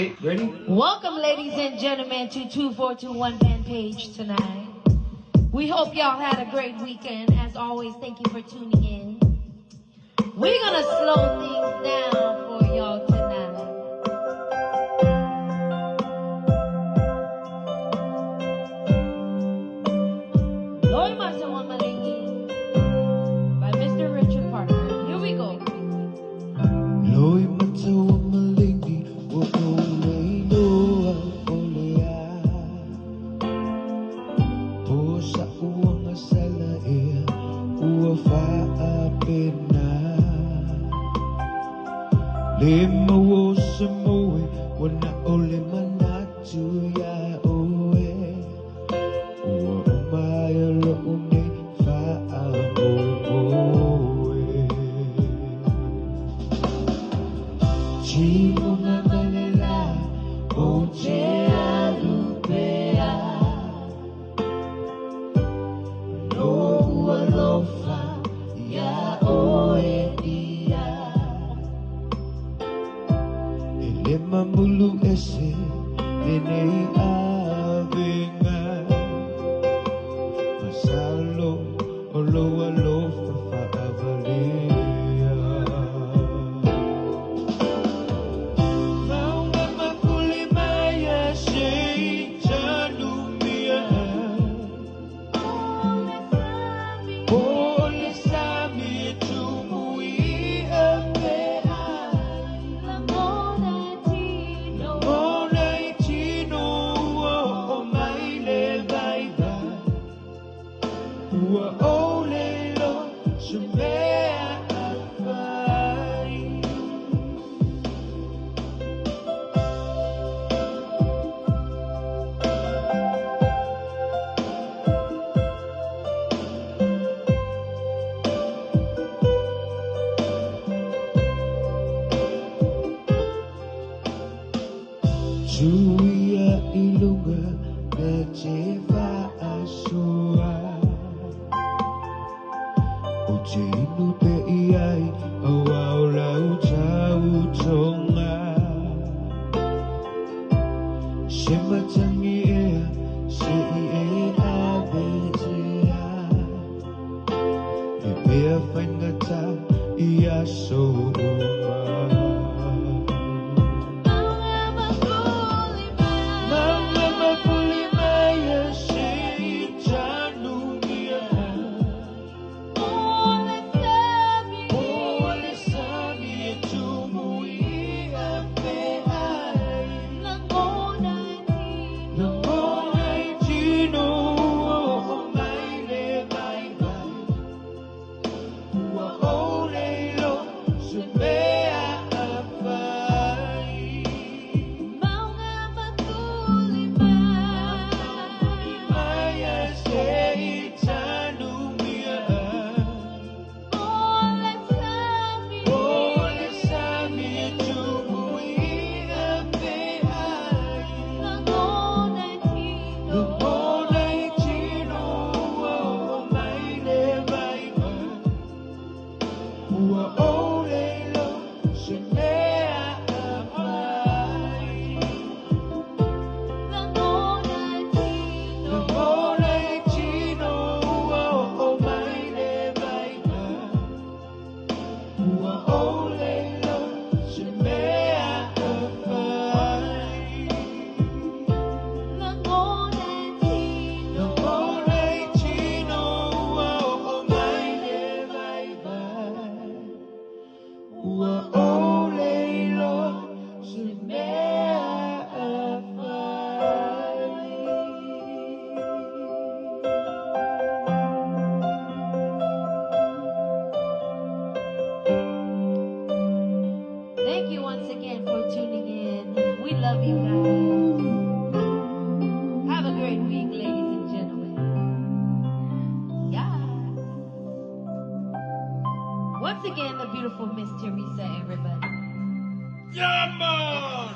Okay, ready? Welcome, ladies and gentlemen, to 2421 Fan Page tonight. We hope y'all had a great weekend. As always, thank you for tuning in. We're gonna slow things down for y'all tonight. Loy Masawa Malingi by Mr. Richard Parker. Here we go. Loy Masawa Malingi, Wolay Loa Olea. Po sa uwang asalae, uwafa apena. Lima wo sa moe, wana ole manatu ya oe. Uwa umaya lo une fa amoe. Chimo nga malela, oche alupea. Lo ua lofa ya oe dia. Lima mulu ese dene avenga masalo olo alofa fa avalea maunga makuli maya sei tanumia ole sami tumui apea. Ua ole lo se mea afai. Juia ilunga na jeva asua. Oche inu te iai awao lau tau tonga. Se matangi ea, se i e abetea. E pea whaingata ia so uma. Thank you once again for tuning in. We love you guys. Have a great week, ladies and gentlemen. Yeah. Once again, the beautiful Miss Teresa, everybody. Yeah, man!